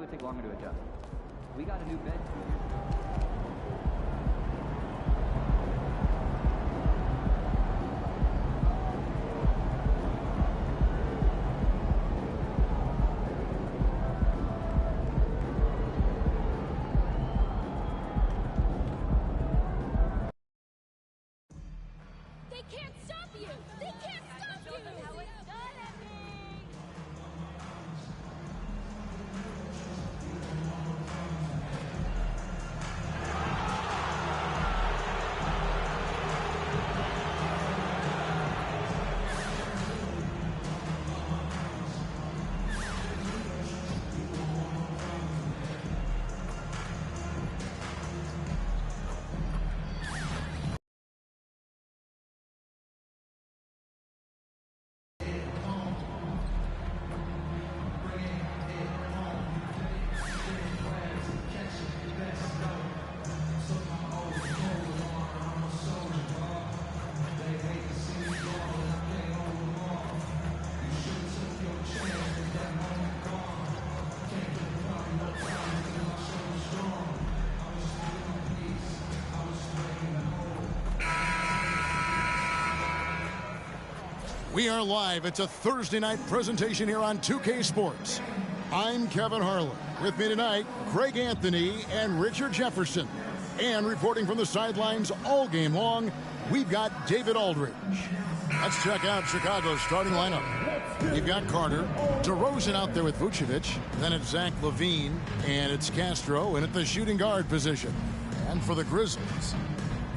it would take longer to adjust. We got a new bed 2 years ago. We are live. It's a Thursday night presentation here on 2K Sports. I'm Kevin Harlan. With me tonight, Greg Anthony and Richard Jefferson. And reporting from the sidelines all game long, we've got David Aldridge. Let's check out Chicago's starting lineup. You've got Carter, DeRozan out there with Vucevic. Then it's Zach LaVine, and it's Castro in at the shooting guard position. And for the Grizzlies,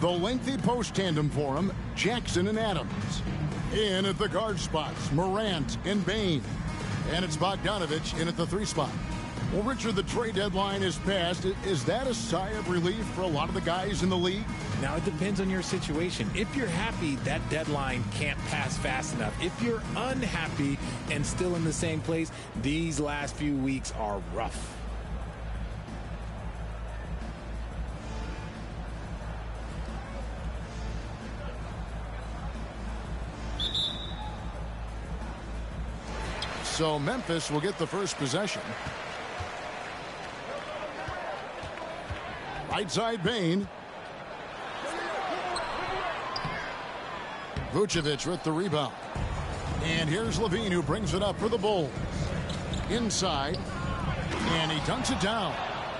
the lengthy post tandem for him, Jackson and Adams. In at the guard spots, Morant and Bane. And it's Bogdanovich in at the 3 spot. Well, Richard, the trade deadline is passed. Is that a sigh of relief for a lot of the guys in the league? Now, it depends on your situation. If you're happy, that deadline can't pass fast enough. If you're unhappy and still in the same place, these last few weeks are rough. So Memphis will get the first possession. Right side Bane. Vucevic with the rebound. And here's LaVine who brings it up for the Bulls. Inside. And he dunks it down.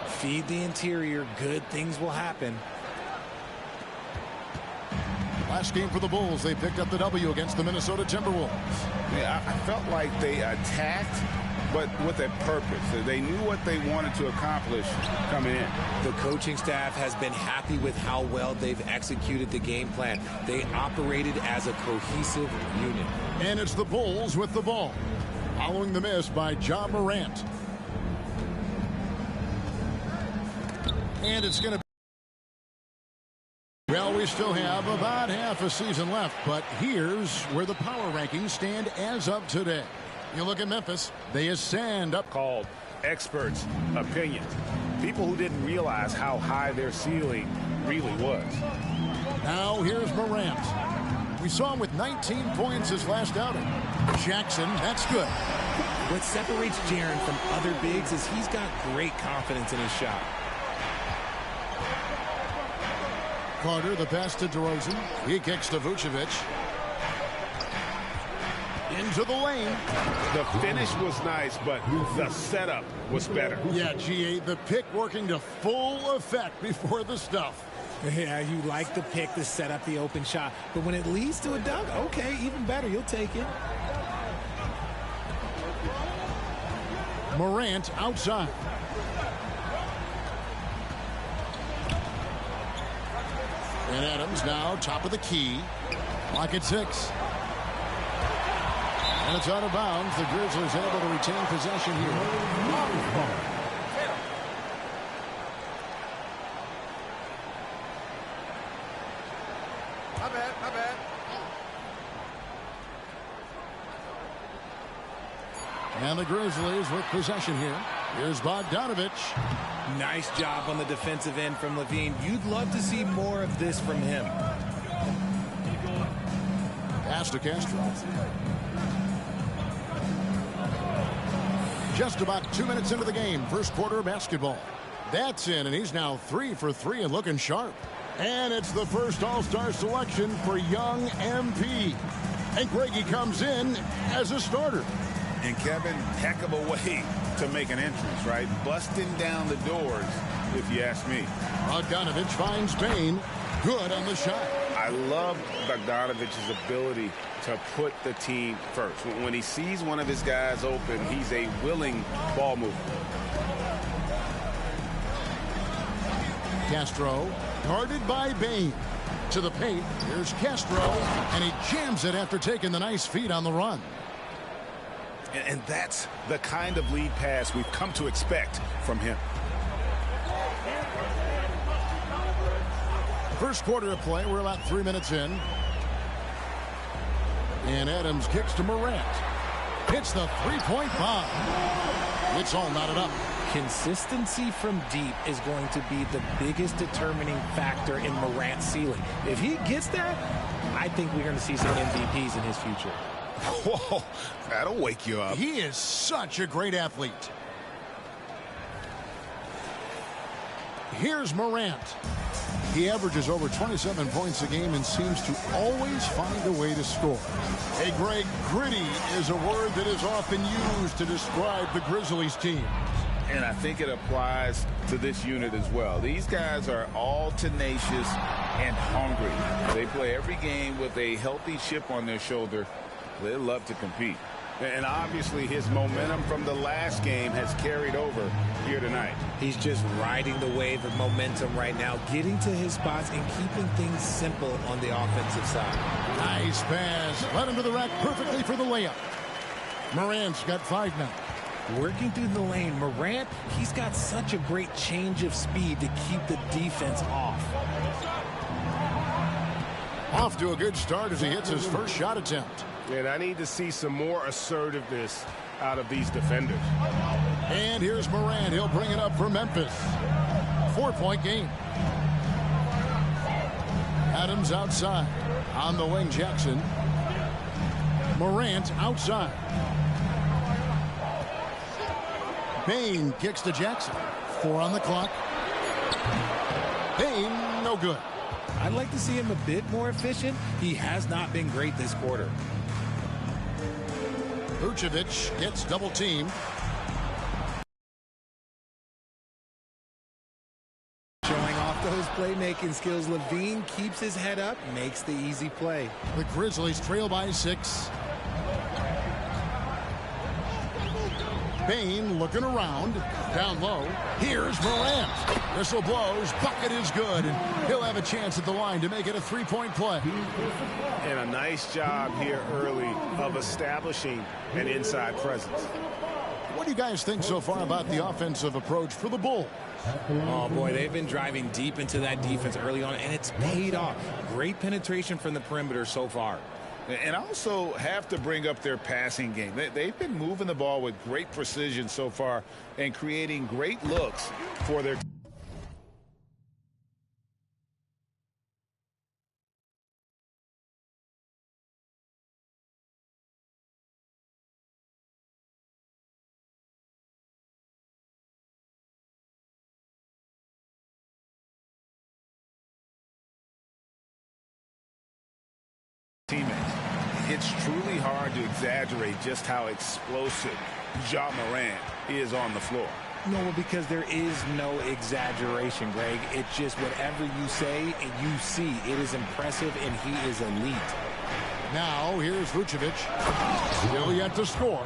Feed the interior. Good things will happen. Last game for the Bulls, they picked up the W against the Minnesota Timberwolves. Yeah, I felt like they attacked, but with a purpose. They knew what they wanted to accomplish coming in. The coaching staff has been happy with how well they've executed the game plan. They operated as a cohesive unit. And it's the Bulls with the ball, following the miss by Ja Morant. And it's going to Well, we still have about half a season left, but here's where the power rankings stand as of today. You look at Memphis, they ascend up. Called experts' opinions. People who didn't realize how high their ceiling really was. Now here's Morant. We saw him with 19 points his last outing. Jackson, that's good. What separates Jaren from other bigs is he's got great confidence in his shot. Carter, the pass to DeRozan. He kicks to Vucevic. Into the lane. The finish was nice, but the setup was better. Yeah, GA, the pick working to full effect before the stuff. Yeah, you like the pick to set up the open shot. But when it leads to a dunk, okay, even better. You'll take it. Morant outside. And Adams now top of the key. Clock at 6. And it's out of bounds. The Grizzlies able to retain possession here. My bad. And the Grizzlies with possession here. Here's Bogdanovich. Nice job on the defensive end from LaVine. You'd love to see more of this from him. Pass to Castro. Just about 2 minutes into the game, first quarter of basketball. That's in, and he's now 3 for 3 and looking sharp. And it's the first All-Star selection for young MP. And Greggy comes in as a starter. And Kevin, heck of a way to make an entrance, right? Busting down the doors, if you ask me. Bogdanovich finds Bain. Good on the shot. I love Bogdanovich's ability to put the team first. When he sees one of his guys open, he's a willing ball mover. Castro, guarded by Bain. To the paint, here's Castro, and he jams it after taking the nice feed on the run. And that's the kind of lead pass we've come to expect from him. First quarter of play, we're about 3 minutes in. And Adams kicks to Morant. Hits the three-point bomb. It's all knotted up. Consistency from deep is going to be the biggest determining factor in Morant's ceiling. If he gets that, I think we're going to see some MVPs in his future. Whoa, that'll wake you up. He is such a great athlete. Here's Morant. He averages over 27 points a game and seems to always find a way to score. Hey, Greg, gritty is a word that is often used to describe the Grizzlies team. And I think it applies to this unit as well. These guys are all tenacious and hungry. They play every game with a healthy chip on their shoulder. They love to compete. And obviously his momentum from the last game has carried over here tonight. He's just riding the wave of momentum right now, getting to his spots and keeping things simple on the offensive side. Nice pass. Led him to the rack perfectly for the layup. Morant's got 5 now. Working through the lane, Morant, he's got such a great change of speed to keep the defense off. Off to a good start as he hits his first shot attempt. And I need to see some more assertiveness out of these defenders. And here's Morant. He'll bring it up for Memphis. 4-point game. Adams outside. On the wing, Jackson. Morant outside. Bain kicks to Jackson. 4 on the clock. Bain, no good. I'd like to see him a bit more efficient. He has not been great this quarter. Vucevic gets double teamed. Showing off those playmaking skills, Levine keeps his head up, makes the easy play. The Grizzlies trail by 6. Bain looking around. Down low. Here's Morant. Whistle blows. Bucket is good. And he'll have a chance at the line to make it a 3-point play. And a nice job here early of establishing an inside presence. What do you guys think so far about the offensive approach for the Bulls? Oh, boy, they've been driving deep into that defense early on, and it's paid off. Great penetration from the perimeter so far. And also have to bring up their passing game. They've been moving the ball with great precision so far and creating great looks for their teammates. It's truly hard to exaggerate just how explosive Ja Morant is on the floor. No, because there is no exaggeration, Greg. It's just whatever you say and you see. It is impressive, and he is elite. Now, here's Vucevic. Still yet to score.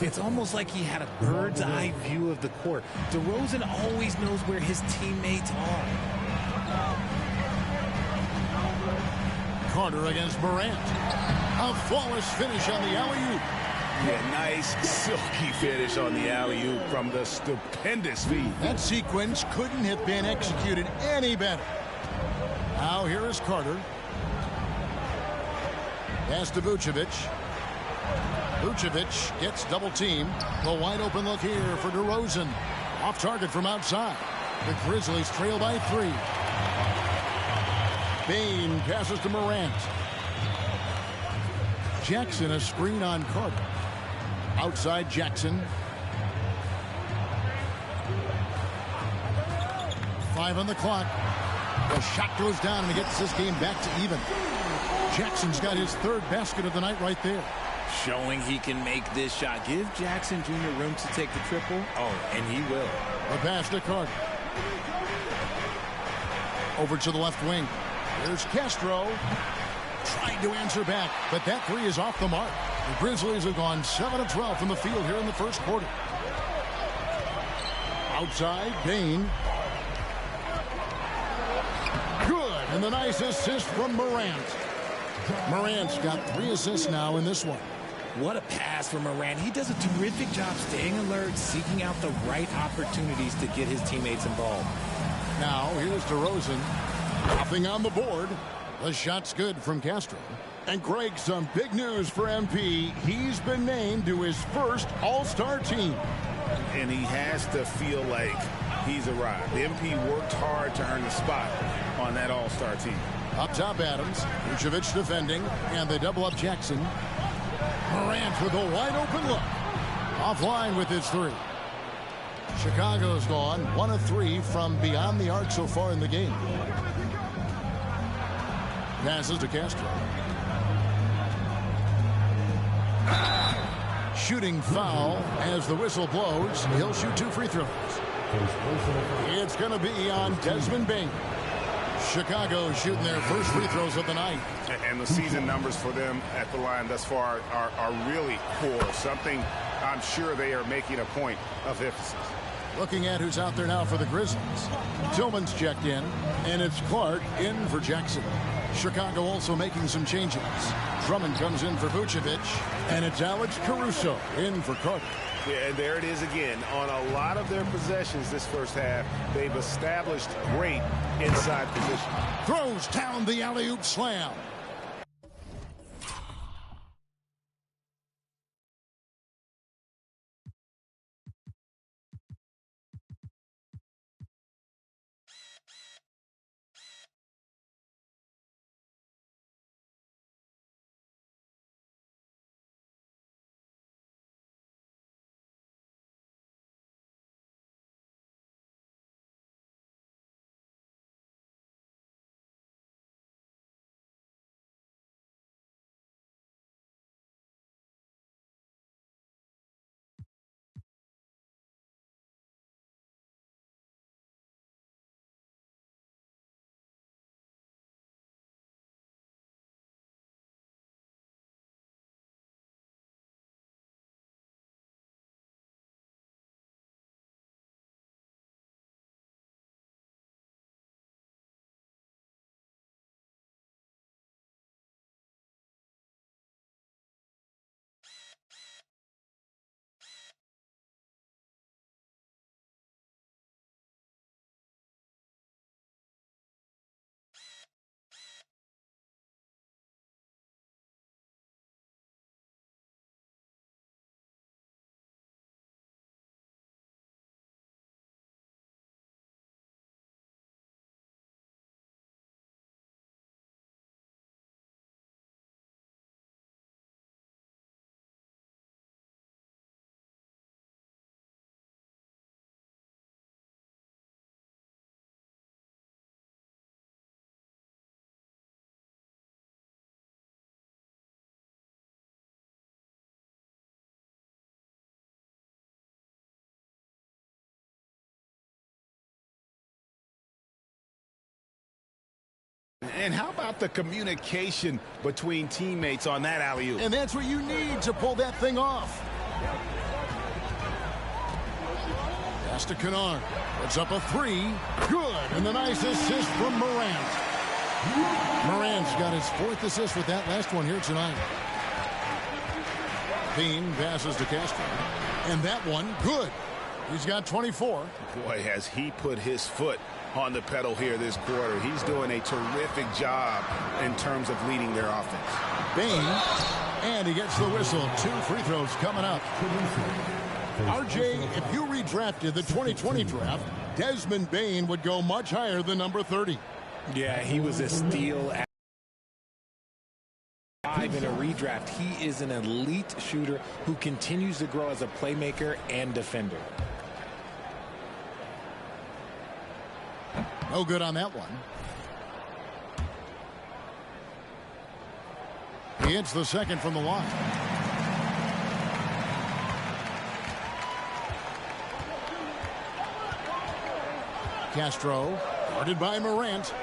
It's almost like he had a bird's eye view of the court. DeRozan always knows where his teammates are. Carter against Morant. A flawless finish on the alley-oop. Yeah, nice silky finish on the alley-oop from the stupendous feed. That sequence couldn't have been executed any better. Now here is Carter. Pass to Vucevic. Vucevic gets double teamed. The wide open look here for DeRozan. Off target from outside. The Grizzlies trail by 3. Bain passes to Morant. Jackson a screen on Carter. Outside Jackson. 5 on the clock. The shot goes down, and he gets this game back to even. Jackson's got his 3rd basket of the night right there. Showing he can make this shot. Give Jackson Jr. room to take the triple. Oh, and he will. The pass to Carter. Over to the left wing. Here's Castro. Trying to answer back, but that 3 is off the mark. The Grizzlies have gone 7 of 12 from the field here in the first quarter. Outside, Bain. Good, and the nice assist from Morant. Morant's got 3 assists now in this one. What a pass from Morant. He does a terrific job staying alert, seeking out the right opportunities to get his teammates involved. Now, here's DeRozan. Nothing on the board. The shot's good from Castro. And Greg, some big news for MP. He's been named to his first All-Star team. And he has to feel like he's arrived. The MP worked hard to earn the spot on that All-Star team. Up top, Adams. Vucevic defending, and they double up Jackson. Morant with a wide-open look. Offline with his 3. Chicago's gone 1 of 3 from beyond the arc so far in the game. Passes to Castro. Shooting foul as the whistle blows. He'll shoot 2 free throws. It's going to be on Desmond Bain. Chicago shooting their first free throws of the night. And the season numbers for them at the line thus far are really poor. Something I'm sure they are making a point of emphasis. Looking at who's out there now for the Grizzlies. Tillman's checked in, and it's Clark in for Jackson. Chicago also making some changes. Drummond comes in for Vucevic, and it's Alex Caruso in for Carter. Yeah, and there it is again. On a lot of their possessions this first half, they've established great inside position. Throws down the alley-oop slam. And how about the communication between teammates on that alley-oop? And that's what you need to pull that thing off. Pass to Kennard. Puts up a 3. Good. And the nice assist from Morant. Morant's got his 4th assist with that last one here tonight. Bean passes to Castro. And that one, good. He's got 24. Boy, has he put his foot on the pedal here this quarter. He's doing a terrific job in terms of leading their offense. Bain, and he gets the whistle. 2 free throws coming up. RJ, if you redrafted the 2020 draft, Desmond Bain would go much higher than number 30. Yeah, he was a steal at 5 in a redraft. He is an elite shooter who continues to grow as a playmaker and defender. No good on that one. He hits the second from the line. Castro, guarded by Morant.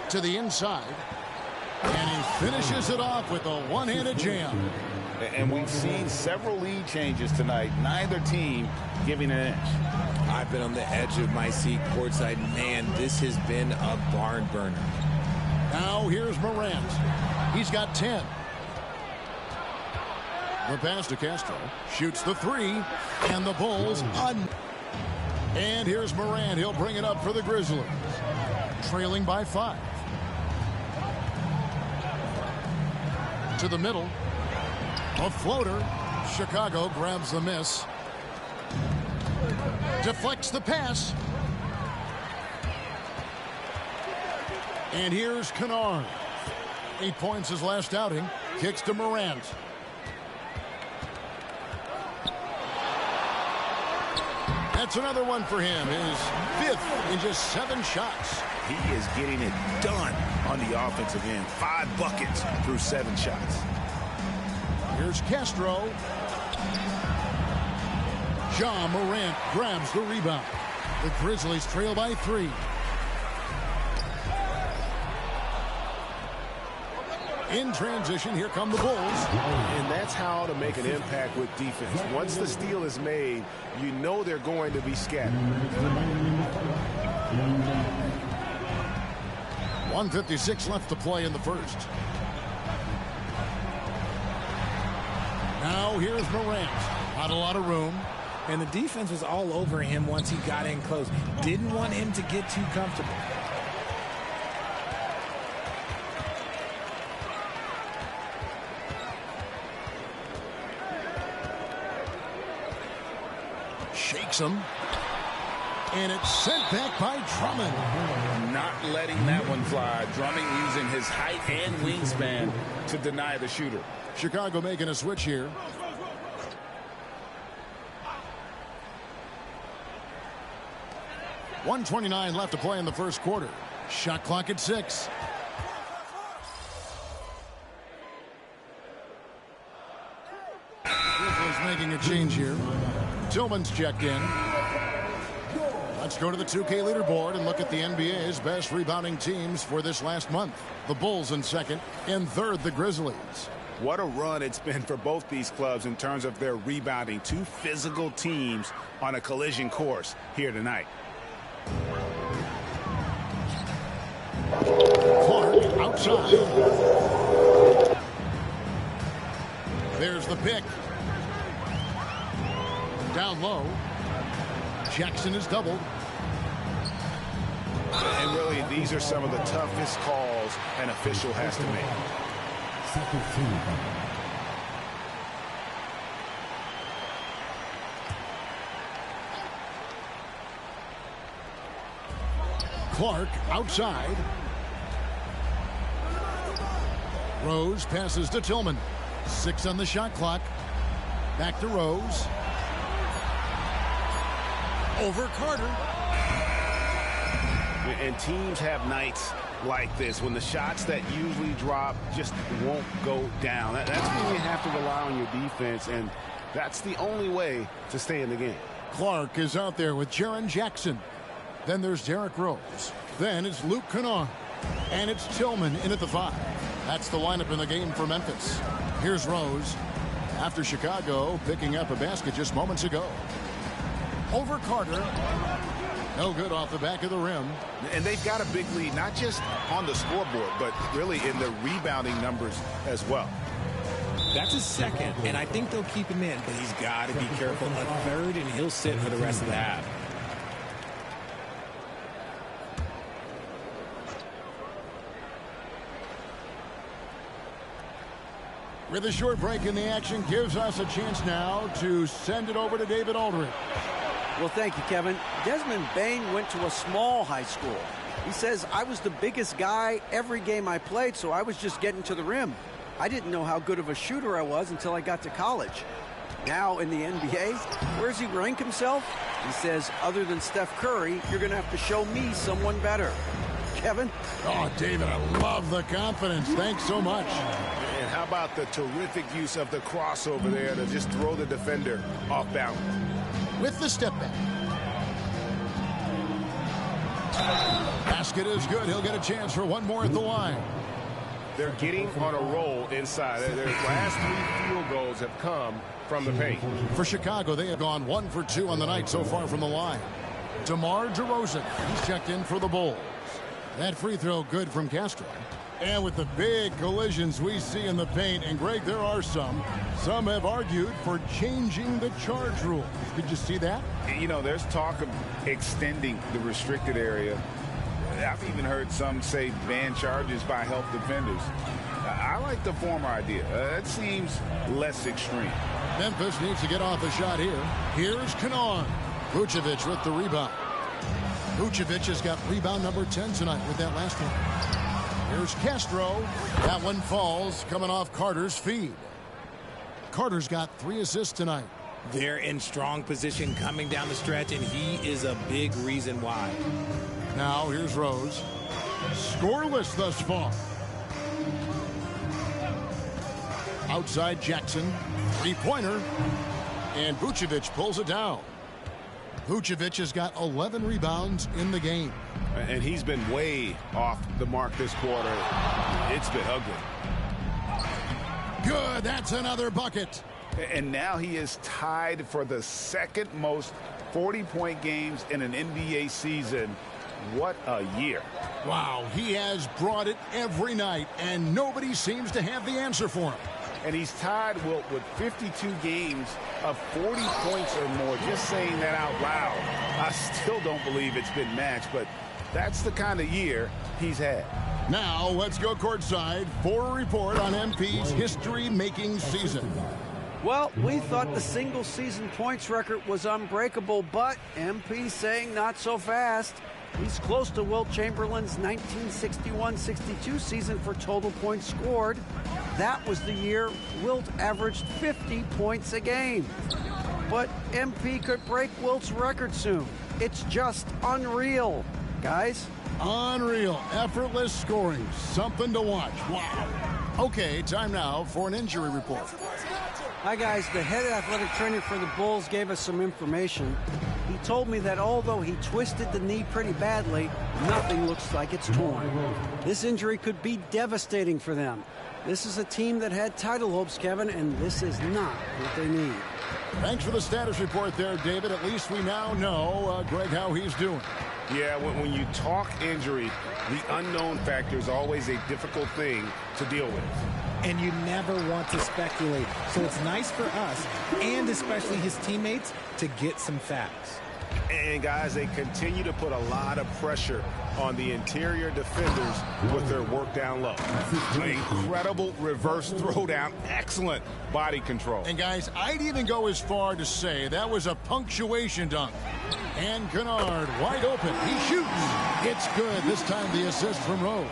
To the inside. And he finishes it off with a one-handed jam. And we've seen several lead changes tonight. Neither team giving an inch. I've been on the edge of my seat courtside. Man, this has been a barn burner. Now here's Morant. He's got 10. The pass to Castro. Shoots the three. And the Bulls And here's Morant. He'll bring it up for the Grizzlies. Trailing by 5. To the middle. A floater. Chicago grabs the miss. Deflects the pass. And here's Kennard. 8 points his last outing. Kicks to Morant. That's another one for him. His 5th in just 7 shots. He is getting it done on the offensive end. 5 buckets through 7 shots. Here's Castro. Ja Morant grabs the rebound. The Grizzlies trail by 3. In transition, here come the Bulls. And that's how to make an impact with defense. Once the steal is made, you know they're going to be scattered. 1:56 left to play in the first. Now here's Morant. Not a lot of room. And the defense was all over him once he got in close. Didn't want him to get too comfortable. Shakes him. And it's sent back by Drummond. Not letting that one fly. Drummond using his height and wingspan to deny the shooter. Chicago making a switch here. .129 left to play in the first quarter. Shot clock at 6. Grizzlies making a change here. Tillman's checked in. Let's go to the 2K leaderboard and look at the NBA's best rebounding teams for this last month. The Bulls in second. In third, the Grizzlies. What a run it's been for both these clubs in terms of their rebounding. 2 physical teams on a collision course here tonight. Clark outside. There's the pick. Down low. Jackson is doubled. And really, these are some of the toughest calls an official has to make. Clark outside. Rose passes to Tillman. 6 on the shot clock. Back to Rose. Over Carter. And teams have nights like this when the shots that usually drop just won't go down. That's when you have to rely on your defense, and that's the only way to stay in the game. Clark is out there with Jaren Jackson. Then there's Derrick Rose. Then it's Luke Kennard. And it's Tillman in at the 5. That's the lineup in the game for Memphis. Here's Rose. After Chicago picking up a basket just moments ago. Over Carter. No good off the back of the rim. And they've got a big lead, not just on the scoreboard, but really in the rebounding numbers as well. That's his second, and I think they'll keep him in, but he's got to be careful. A third, and he'll sit for the rest of the half. With a short break in the action, gives us a chance now to send it over to David Aldridge. Well, thank you, Kevin. Desmond Bain went to a small high school. He says, I was the biggest guy every game I played, so I was just getting to the rim. I didn't know how good of a shooter I was until I got to college. Now in the NBA, where's he rank himself? He says, other than Steph Curry, you're going to have to show me someone better. Kevin? Oh, David, I love the confidence. Thanks so much. And how about the terrific use of the crossover there to just throw the defender off balance? With the step back. Basket is good. He'll get a chance for one more at the line. They're getting on a roll inside. Their last 3 field goals have come from the paint. For Chicago, they have gone 1 for 2 on the night so far from the line. DeMar DeRozan, he's checked in for the Bulls. That free throw good from Castro. And with the big collisions we see in the paint, and Greg, there are some have argued for changing the charge rule. Did you see that? You know, there's talk of extending the restricted area. I've even heard some say ban charges by help defenders. I like the former idea. It seems less extreme. Memphis needs to get off a shot here. Here's Kennard. Vucevic with the rebound. Vucevic has got rebound number 10 tonight with that last one. Here's Castro. That one falls, coming off Carter's feed. Carter's got 3 assists tonight. They're in strong position coming down the stretch, and he is a big reason why. Now here's Rose. Scoreless thus far. Outside Jackson. Three-pointer. And Vucevic pulls it down. Vucevic has got 11 rebounds in the game. And he's been way off the mark this quarter. It's been ugly. Good. That's another bucket. And now he is tied for the second most 40-point games in an NBA season. What a year. Wow, he has brought it every night, and nobody seems to have the answer for him. And he's tied, Wilt, with 52 games of 40 points or more. Just saying that out loud, I still don't believe it's been matched, but that's the kind of year he's had. Now, let's go courtside for a report on MP's history-making season. Well, we thought the single-season points record was unbreakable, but MP saying not so fast. He's close to Wilt Chamberlain's 1961-62 season for total points scored. That was the year Wilt averaged 50 points a game. But MP could break Wilt's record soon. It's just unreal, guys. Unreal. Effortless scoring. Something to watch. Wow. Okay, time now for an injury report. Hi, guys. The head athletic trainer for the Bulls gave us some information. He told me that although he twisted the knee pretty badly, nothing looks like it's torn. This injury could be devastating for them. This is a team that had title hopes, Kevin, and this is not what they need. Thanks for the status report there, David. At least we now know, Greg, how he's doing. Yeah, when you talk injury, the unknown factor is always a difficult thing to deal with. And you never want to speculate. So it's nice for us, and especially his teammates, to get some facts. And, guys, they continue to put a lot of pressure on the interior defenders with their work down low. Incredible reverse throwdown. Excellent body control. And, guys, I'd even go as far to say that was a punctuation dunk. And Kennard wide open. He shoots. It's good. This time the assist from Rose.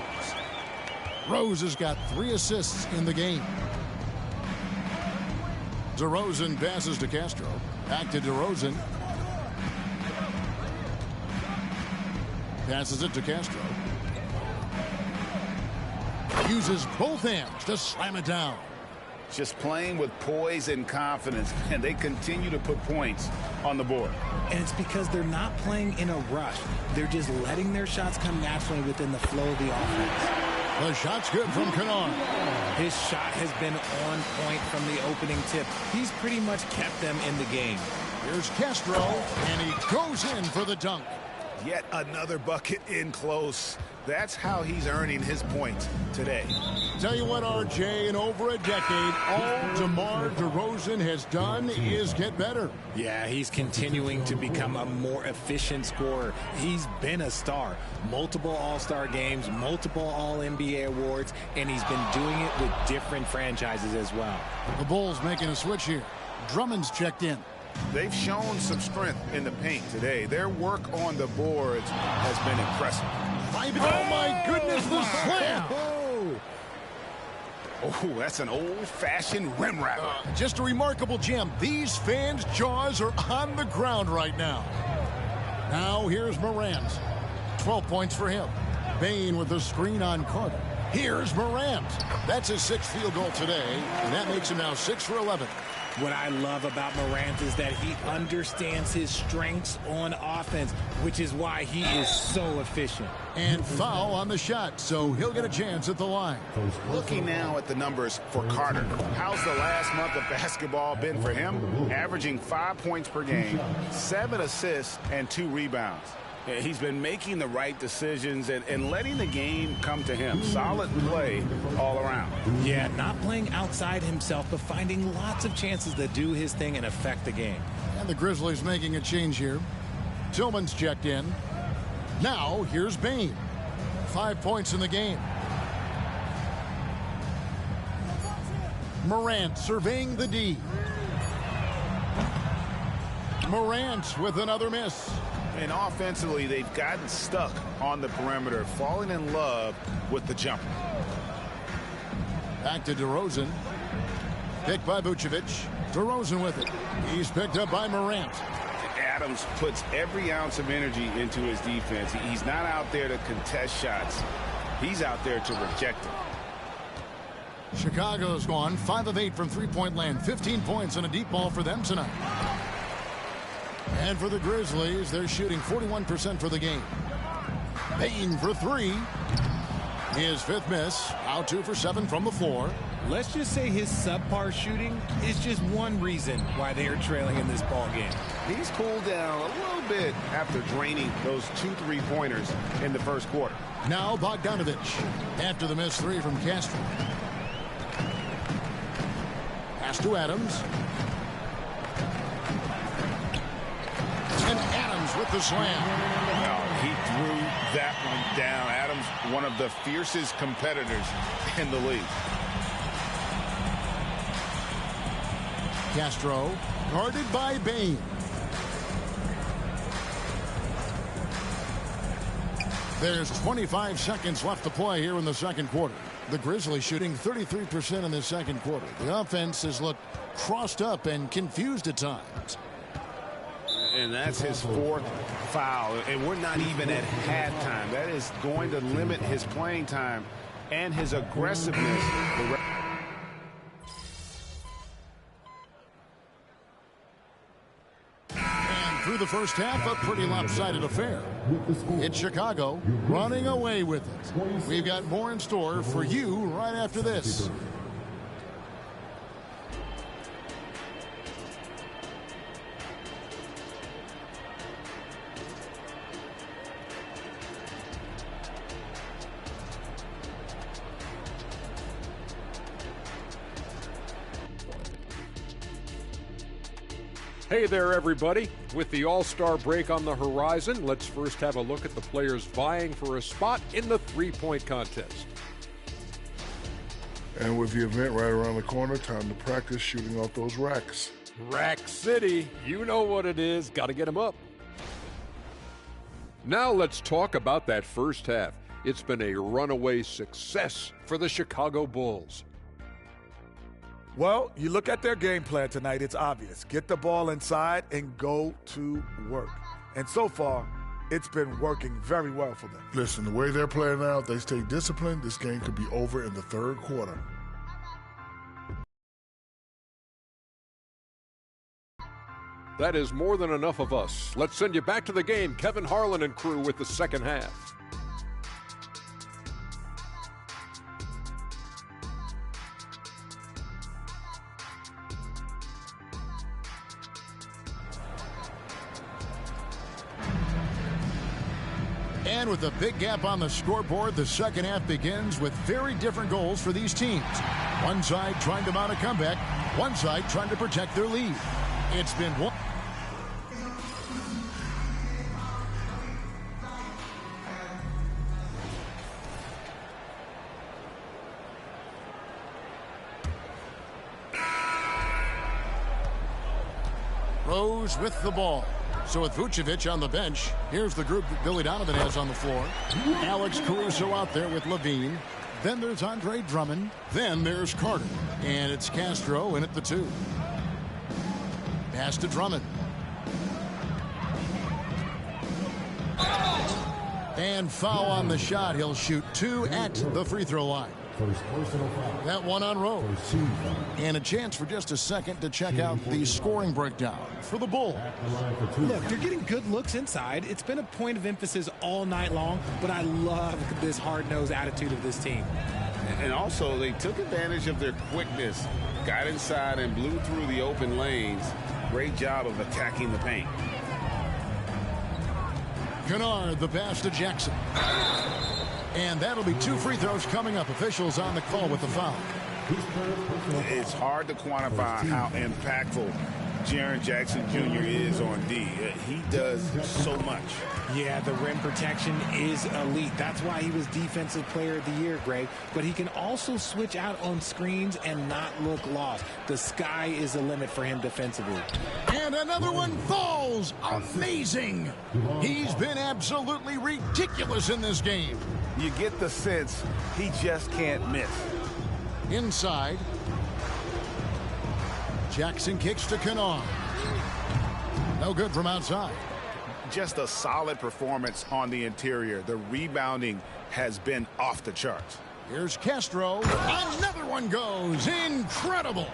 Rose has got 3 assists in the game. DeRozan passes to Castro. Back to DeRozan. Passes it to Castro. Uses both hands to slam it down. Just playing with poise and confidence, and they continue to put points on the board. And it's because they're not playing in a rush. They're just letting their shots come naturally within the flow of the offense. The shot's good from Kennard. His shot has been on point from the opening tip. He's pretty much kept them in the game. Here's Castro, and he goes in for the dunk. Yet another bucket in close. That's how he's earning his points today. Tell you what, RJ, in over a decade, all DeMar DeRozan has done is get better. Yeah, he's continuing to become a more efficient scorer. He's been a star. Multiple All-Star games, multiple All-NBA awards, and he's been doing it with different franchises as well. The Bulls making a switch here. Drummond's checked in. They've shown some strength in the paint today. Their work on the boards has been impressive. Oh, my goodness, the slam. Oh, that's an old-fashioned rim wrapper. Just a remarkable gem. These fans' jaws are on the ground right now. Now here's Morant. 12 points for him. Bain with the screen on Carter. Here's Morant. That's his 6th field goal today, and that makes him now 6 for 11. What I love about Morant is that he understands his strengths on offense, which is why he is so efficient. And foul on the shot, so he'll get a chance at the line. Looking now at the numbers for Carter. How's the last month of basketball been for him? Averaging 5 points per game, 7 assists, and 2 rebounds. He's been making the right decisions and letting the game come to him. Solid play all around. Yeah, not playing outside himself, but finding lots of chances to do his thing and affect the game. And the Grizzlies making a change here. Tillman's checked in. Now, here's Bain. 5 points in the game. Morant surveying the D. Morant with another miss. And offensively, they've gotten stuck on the perimeter, falling in love with the jumper. Back to DeRozan. Picked by Vucevic. DeRozan with it. He's picked up by Morant. Adams puts every ounce of energy into his defense. He's not out there to contest shots. He's out there to reject them. Chicago's gone 5 of 8 from three-point land. 15 points on a deep ball for them tonight. And for the Grizzlies, they're shooting 41% for the game. Bain for 3. His 5th miss. Out 2 for 7 from the floor. Let's just say his subpar shooting is just one reason why they are trailing in this ball game. He's cooled down a little bit after draining those 2 3-pointers in the first quarter. Now Bogdanovic after the missed 3 from Castro. Pass to Adams. And Adams with the slam. He threw that one down. Adams, one of the fiercest competitors in the league. Castro guarded by Bain. There's 25 seconds left to play here in the second quarter. The Grizzlies shooting 33% in the second quarter. The offense has looked crossed up and confused at times. And that's his 4th foul. And we're not even at halftime. That is going to limit his playing time and his aggressiveness. And through the first half, a pretty lopsided affair. It's Chicago running away with it. We've got more in store for you right after this. Hey there, everybody. With the All-Star break on the horizon, let's first have a look at the players vying for a spot in the three-point contest. And with the event right around the corner, time to practice shooting off those racks. Rack City, you know what it is. Got to get them up. Now let's talk about that first half. It's been a runaway success for the Chicago Bulls. Well, you look at their game plan tonight, it's obvious. Get the ball inside and go to work. And so far, it's been working very well for them. Listen, the way they're playing now, if they stay disciplined, this game could be over in the third quarter. That is more than enough of us. Let's send you back to the game. Kevin Harlan and crew with the second half. And with a big gap on the scoreboard, the second half begins with very different goals for these teams. One side trying to mount a comeback, one side trying to protect their lead. It's been one. Rose with the ball. So with Vucevic on the bench, here's the group that Billy Donovan has on the floor. Alex Caruso out there with Levine. Then there's Andre Drummond. Then there's Carter. And it's Castro in at the 2. Pass to Drummond. And foul on the shot. He'll shoot 2 at the free throw line. That one on Rose. And a chance for just a second to check out the scoring breakdown for the Bulls. Look, they're getting good looks inside. It's been a point of emphasis all night long, but I love this hard-nosed attitude of this team. And also, they took advantage of their quickness, got inside and blew through the open lanes. Great job of attacking the paint. Kennard, the pass to Jackson. And that'll be 2 free throws coming up. Officials on the call with the foul. It's hard to quantify how impactful Jaren Jackson Jr. is on D. He does so much. Yeah, the rim protection is elite. That's why he was Defensive Player of the Year, Greg. But he can also switch out on screens and not look lost. The sky is the limit for him defensively. And another one falls. Amazing. He's been absolutely ridiculous in this game. You get the sense he just can't miss. Inside. Jackson kicks to Kennard. No good from outside. Just a solid performance on the interior. The rebounding has been off the charts. Here's Castro. Another one goes. Incredible.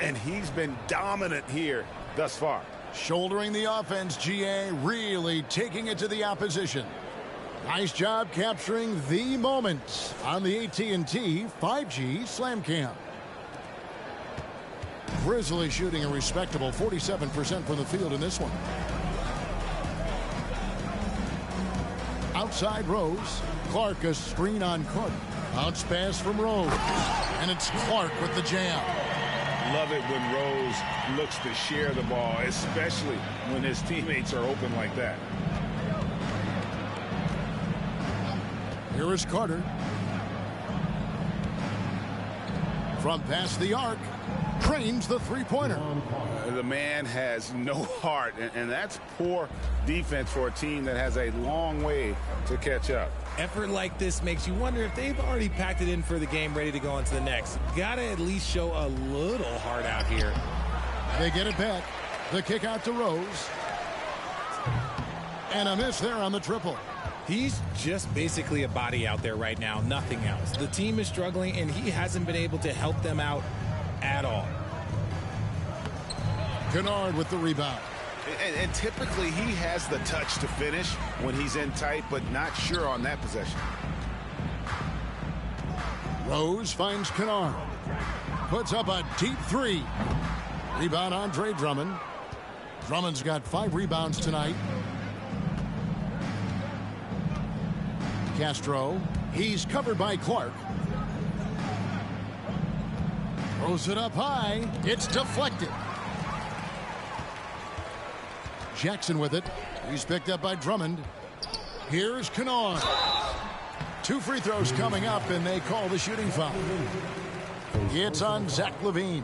And he's been dominant here thus far. Shouldering the offense, GA, really taking it to the opposition. Nice job capturing the moments on the AT&T 5G Slam Cam. Grizzlies shooting a respectable 47% from the field in this one. Outside Rose. Clark a screen on Cook. Bounce pass from Rose. And it's Clark with the jam. Love it when Rose looks to share the ball, especially when his teammates are open like that. Here is Carter. From past the arc. Trains the three-pointer. The man has no heart, and that's poor defense for a team that has a long way to catch up. Effort like this makes you wonder if they've already packed it in for the game, ready to go on to the next. Gotta at least show a little heart out here. They get it back. The kick out to Rose. And a miss there on the triple. He's just basically a body out there right now, nothing else. The team is struggling, and he hasn't been able to help them out at all. Kennard with the rebound. And typically he has the touch to finish when he's in tight, but not sure on that possession. Rose finds Kennard. Puts up a deep 3. Rebound Andre Drummond. Drummond's got 5 rebounds tonight. Castro. He's covered by Clark. Throws it up high. It's deflected. Jackson with it. He's picked up by Drummond. Here's Kennard. 2 free throws coming up, and they call the shooting foul. It's on Zach LaVine.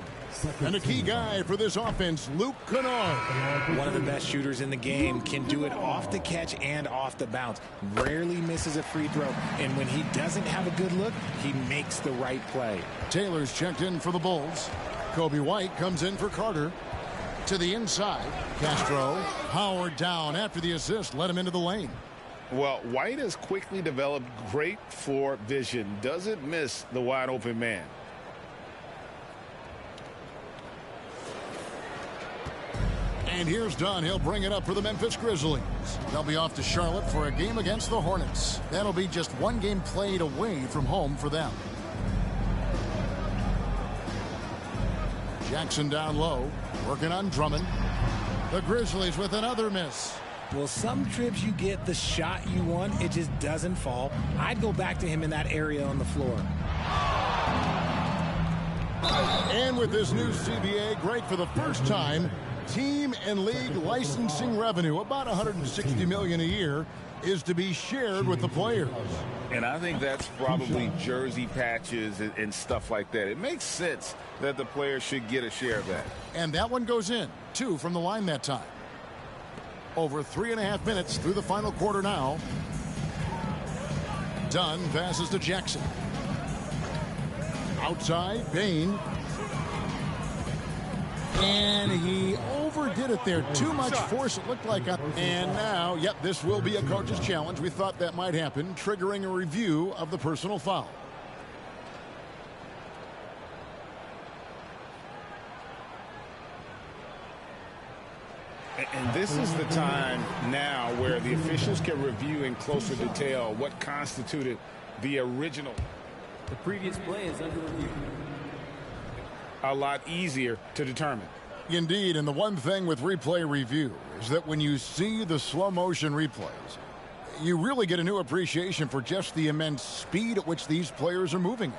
And a key guy for this offense, Luke Kennard. One of the best shooters in the game, can do it off the catch and off the bounce. Rarely misses a free throw, and when he doesn't have a good look, he makes the right play. Taylor's checked in for the Bulls. Kobe White comes in for Carter. To the inside. Castro powered down after the assist, led him into the lane. Well, White has quickly developed great floor vision. Doesn't miss the wide open man. And here's Dunn. He'll bring it up for the Memphis Grizzlies. They'll be off to Charlotte for a game against the Hornets. That'll be just 1 game played away from home for them. Jackson down low, working on Drummond. The Grizzlies with another miss. Well, some trips you get the shot you want, it just doesn't fall. I'd go back to him in that area on the floor. And with this new CBA, great for the first time, team and league licensing revenue, about $160 million a year, is to be shared with the players. And I think that's probably jersey patches and stuff like that. It makes sense that the players should get a share of that. And that one goes in. 2 from the line that time. Over 3.5 minutes through the final quarter now. Dunn passes to Jackson. Outside, Bain. And he overdid it there. Too much force, it looked like. And now, yep, this will be a coach's challenge. We thought that might happen, triggering a review of the personal foul. And this is the time now where the officials can review in closer detail what constituted the original. The previous play is under review. A lot easier to determine. Indeed, and the one thing with replay review is that when you see the slow motion replays, you really get a new appreciation for just the immense speed at which these players are moving.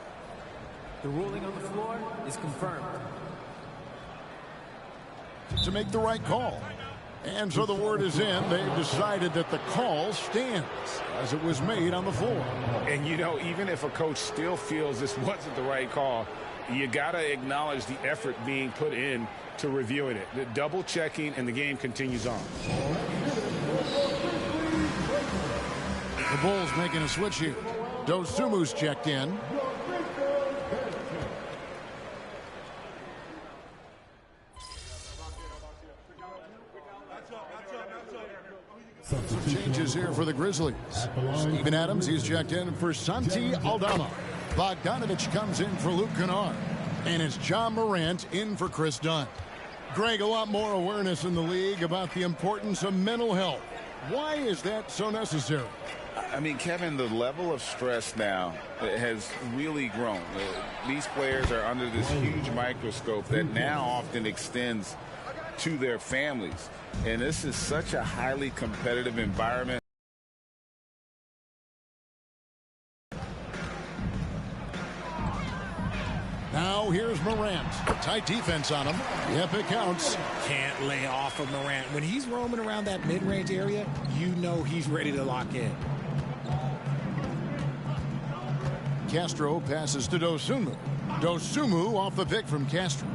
The ruling on the floor is confirmed. To make the right call. And so the word is in. They've decided that the call stands as it was made on the floor. And, you know, even if a coach still feels this wasn't the right call, you got to acknowledge the effort being put in to reviewing it. The double checking, and the game continues on. The Bulls making a switch here. Dosumu's checked in. Some changes here for the Grizzlies. Steven Adams, he's checked in for Santi Aldama. Bogdanovich comes in for Luke Kennard. And it's John Morant in for Chris Dunn. Greg, a lot more awareness in the league about the importance of mental health. Why is that so necessary? I mean, Kevin, the level of stress now has really grown. These players are under this huge microscope that now often extends to their families. And this is such a highly competitive environment. Now here's Morant. Tight defense on him. Yep, it counts. Can't lay off of Morant. When he's roaming around that mid-range area, you know he's ready to lock in. Castro passes to Dosunmu. Dosunmu off the pick from Castro.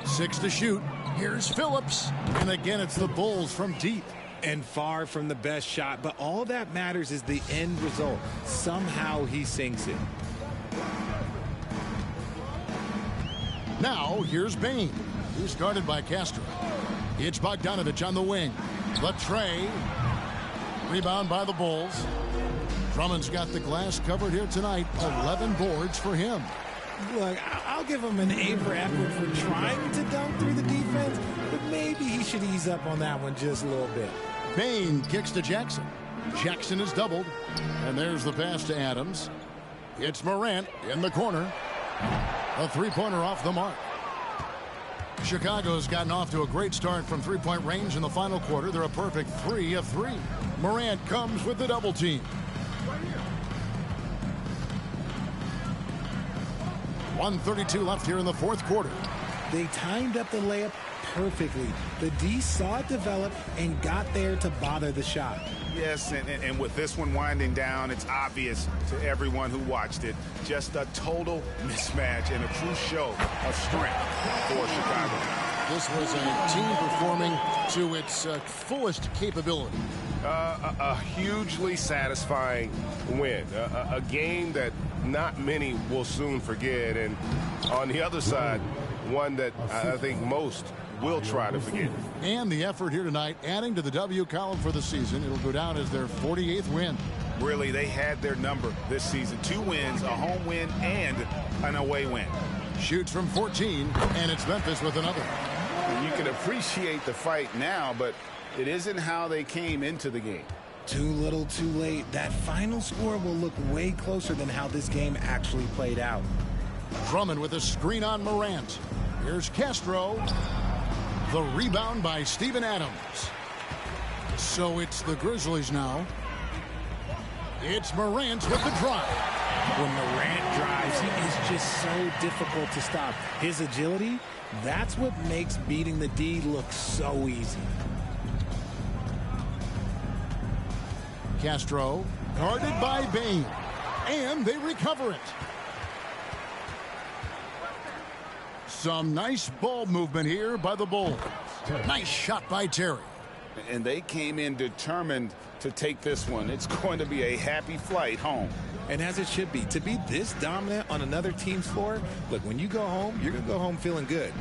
Six to shoot. Here's Phillips. And again, it's the Bulls from deep. And far from the best shot, but all that matters is the end result. Somehow he sinks it. Now, here's Bain. He's guarded by Castro. It's Bogdanovich on the wing. Latre. Rebound by the Bulls. Drummond's got the glass covered here tonight. 11 boards for him. Look, I'll give him an A for effort for trying to dunk through the defense, but maybe he should ease up on that one just a little bit. Bain kicks to Jackson. Jackson is doubled. And there's the pass to Adams. It's Morant in the corner. A three-pointer off the mark. Chicago's gotten off to a great start from three-point range in the final quarter. They're a perfect 3 of 3. Morant comes with the double team. 1:32 left here in the fourth quarter. They timed up the layup perfectly. The D saw it develop and got there to bother the shot. Yes, and with this one winding down, it's obvious to everyone who watched it. Just a total mismatch and a true show of strength for Chicago. This was a team performing to its fullest capability. A hugely satisfying win. A game that not many will soon forget. And on the other side, one that I think most will try to forget. And the effort here tonight, adding to the W column for the season. It'll go down as their 48th win. Really, they had their number this season. 2 wins, a home win, and an away win. Shoots from 14, and it's Memphis with another. You can appreciate the fight now, but it isn't how they came into the game. Too little, too late. That final score will look way closer than how this game actually played out. Drummond with a screen on Morant. Here's Castro. The rebound by Steven Adams. So it's the Grizzlies now. It's Morant with the drive. When Morant drives, he is just so difficult to stop. His agility, that's what makes beating the D look so easy. Castro guarded by Bain. And they recover it. Some nice ball movement here by the Bulls. Nice shot by Terry. And they came in determined to take this one. It's going to be a happy flight home. And as it should be. To be this dominant on another team's floor, look, when you go home, you're going to go home feeling good.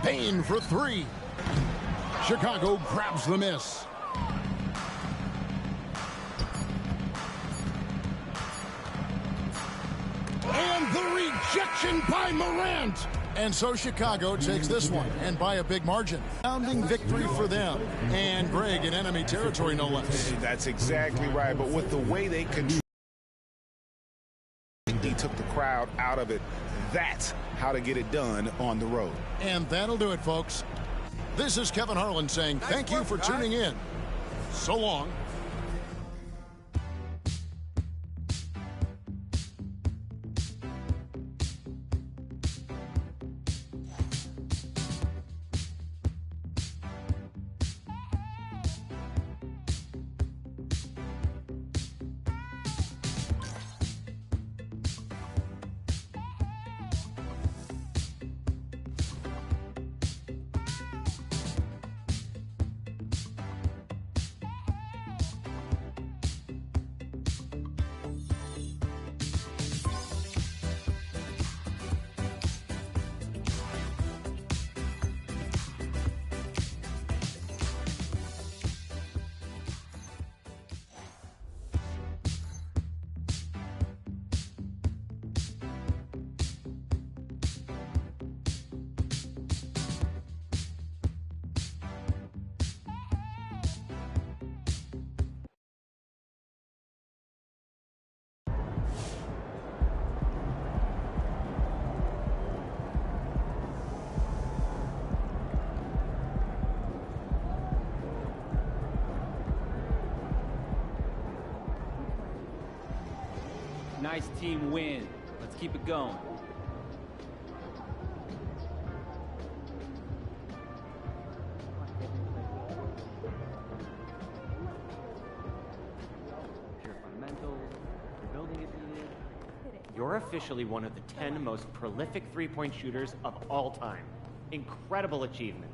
Payne for three. Chicago grabs the miss. And the rejection by Morant. And so Chicago takes this one, and by a big margin. Pounding victory for them. And Greg in enemy territory, no less. That's exactly right. But with the way they control, he took the crowd out of it. That's how to get it done on the road. And that'll do it, folks. This is Kevin Harlan saying thank you for tuning in. So long. Nice team win. Let's keep it going. Pure fundamentals. You're building it needed. You're officially one of the 10 most prolific three-point shooters of all time. Incredible achievement.